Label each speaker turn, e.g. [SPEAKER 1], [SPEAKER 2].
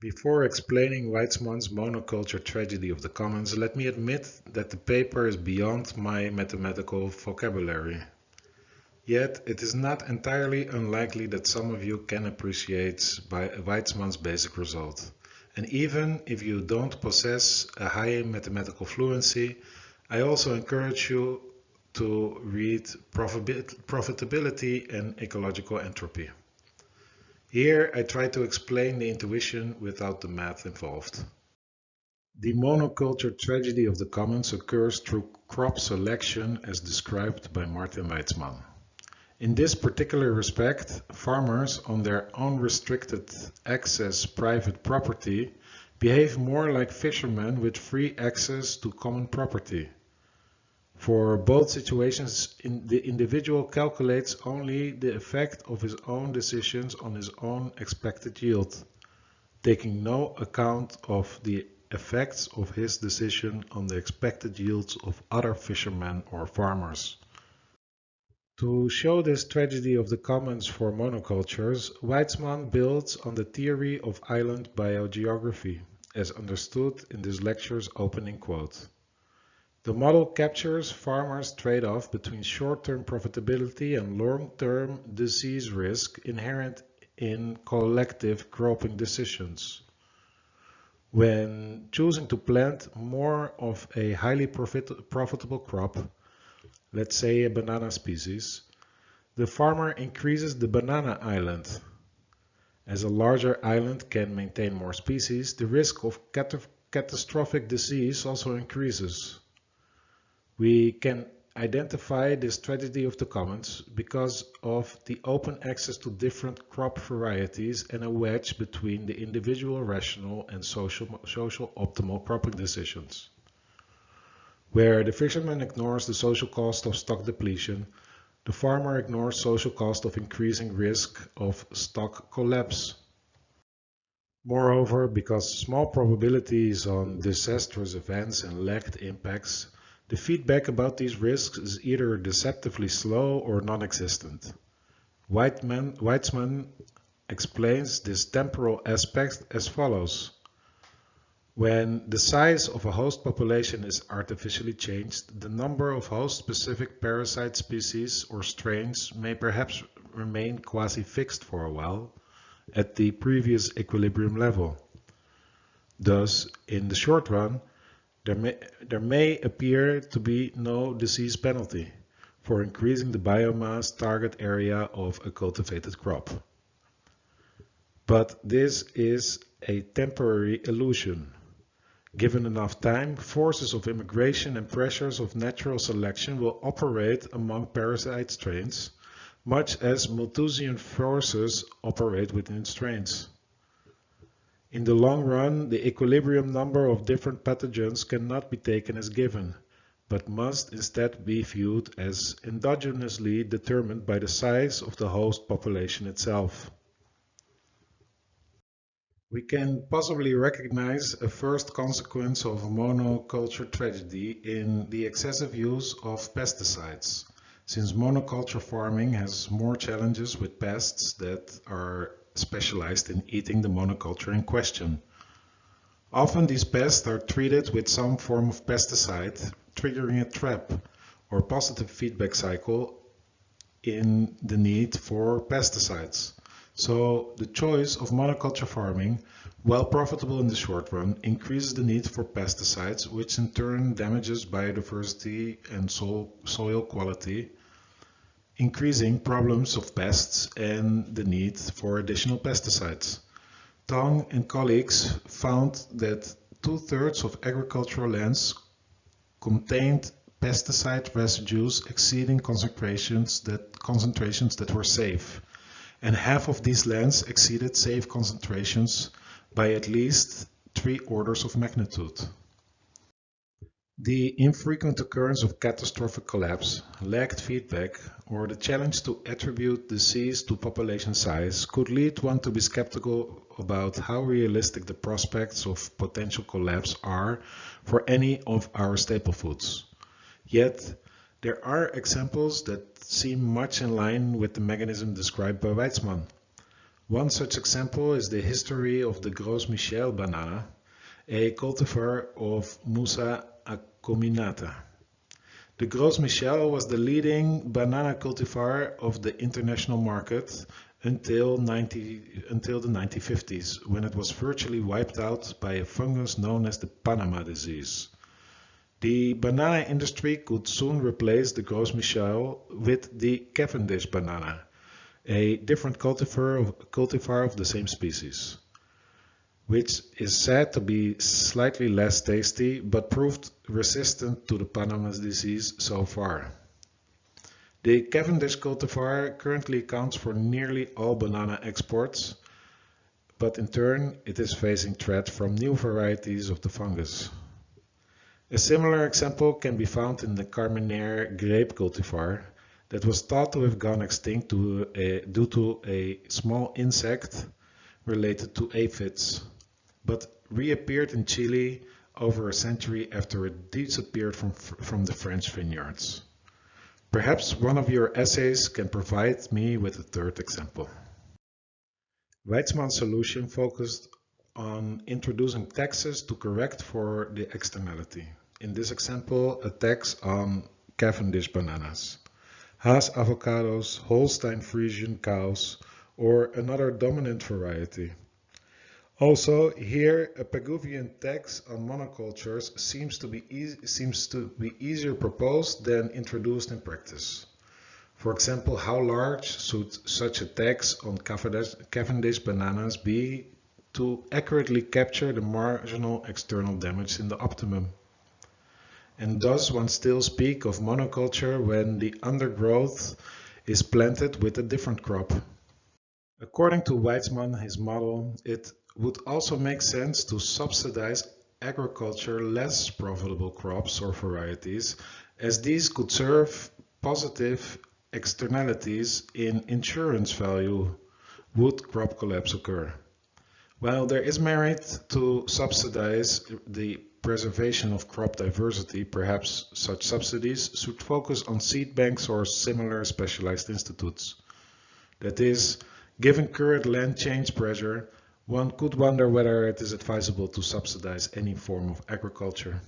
[SPEAKER 1] Before explaining Weitzman's monoculture tragedy of the commons, let me admit that the paper is beyond my mathematical vocabulary. Yet, it is not entirely unlikely that some of you can appreciate Weitzman's basic result. And even if you don't possess a high mathematical fluency, I also encourage you to read profitability and ecological entropy. Here, I try to explain the intuition without the math involved. The monoculture tragedy of the commons occurs through crop selection as described by Martin Weitzman. In this particular respect, farmers on their unrestricted access private property behave more like fishermen with free access to common property. For both situations, the individual calculates only the effect of his own decisions on his own expected yield, taking no account of the effects of his decision on the expected yields of other fishermen or farmers. To show this tragedy of the commons for monocultures, Weitzman builds on the theory of island biogeography, as understood in this lecture's opening quote. The model captures farmers' trade-off between short-term profitability and long-term disease risk inherent in collective cropping decisions. When choosing to plant more of a highly profitable crop, let's say a banana species, the farmer increases the banana island. As a larger island can maintain more species, the risk of catastrophic disease also increases. We can identify this tragedy of the commons because of the open access to different crop varieties and a wedge between the individual rational and social optimal cropping decisions. Where the fisherman ignores the social cost of stock depletion, the farmer ignores social cost of increasing risk of stock collapse. Moreover, because small probabilities on disastrous events and lagged impacts, the feedback about these risks is either deceptively slow or non-existent. Weitzman explains this temporal aspect as follows. When the size of a host population is artificially changed, the number of host-specific parasite species or strains may perhaps remain quasi-fixed for a while at the previous equilibrium level. Thus, in the short run, there may appear to be no disease penalty for increasing the biomass target area of a cultivated crop. But this is a temporary illusion. Given enough time, forces of immigration and pressures of natural selection will operate among parasite strains, much as Malthusian forces operate within strains. In the long run, the equilibrium number of different pathogens cannot be taken as given, but must instead be viewed as endogenously determined by the size of the host population itself. We can possibly recognize a first consequence of monoculture tragedy in the excessive use of pesticides, since monoculture farming has more challenges with pests that are specialized in eating the monoculture in question. Often these pests are treated with some form of pesticide, triggering a trap or positive feedback cycle in the need for pesticides. So the choice of monoculture farming, while profitable in the short run, increases the need for pesticides, which in turn damages biodiversity and soil quality, increasing problems of pests and the need for additional pesticides. Tong and colleagues found that 2/3 of agricultural lands contained pesticide residues exceeding concentrations that were safe, and half of these lands exceeded safe concentrations by at least 3 orders of magnitude. The infrequent occurrence of catastrophic collapse, lagged feedback, or the challenge to attribute disease to population size could lead one to be skeptical about how realistic the prospects of potential collapse are for any of our staple foods. Yet, there are examples that seem much in line with the mechanism described by Weitzman. One such example is the history of the Gros Michel banana, a cultivar of Musa acuminata. The Gros Michel was the leading banana cultivar of the international market until the 1950s, when it was virtually wiped out by a fungus known as the Panama disease. The banana industry could soon replace the Gros Michel with the Cavendish banana, a different cultivar of the same species, which is said to be slightly less tasty but proved resistant to the Panama disease so far. The Cavendish cultivar currently accounts for nearly all banana exports, but in turn it is facing threat from new varieties of the fungus. A similar example can be found in the Carmenere grape cultivar that was thought to have gone extinct due to a small insect related to aphids, but reappeared in Chile over a century after it disappeared from the French vineyards. Perhaps one of your essays can provide me with a third example. Weitzman's solution focused on introducing taxes to correct for the externality. In this example, a tax on Cavendish bananas, Haas avocados, Holstein Friesian cows, or another dominant variety. Also, here a Pigouvian tax on monocultures seems to be easier proposed than introduced in practice. For example, how large should such a tax on Cavendish bananas be to accurately capture the marginal external damage in the optimum? And does one still speak of monoculture when the undergrowth is planted with a different crop? According to Weitzman, his model, it would also make sense to subsidize agriculture less profitable crops or varieties, as these could serve positive externalities in insurance value would crop collapse occur. While there is merit to subsidize the preservation of crop diversity, perhaps such subsidies should focus on seed banks or similar specialized institutes. That is, given current land change pressure, one could wonder whether it is advisable to subsidize any form of agriculture.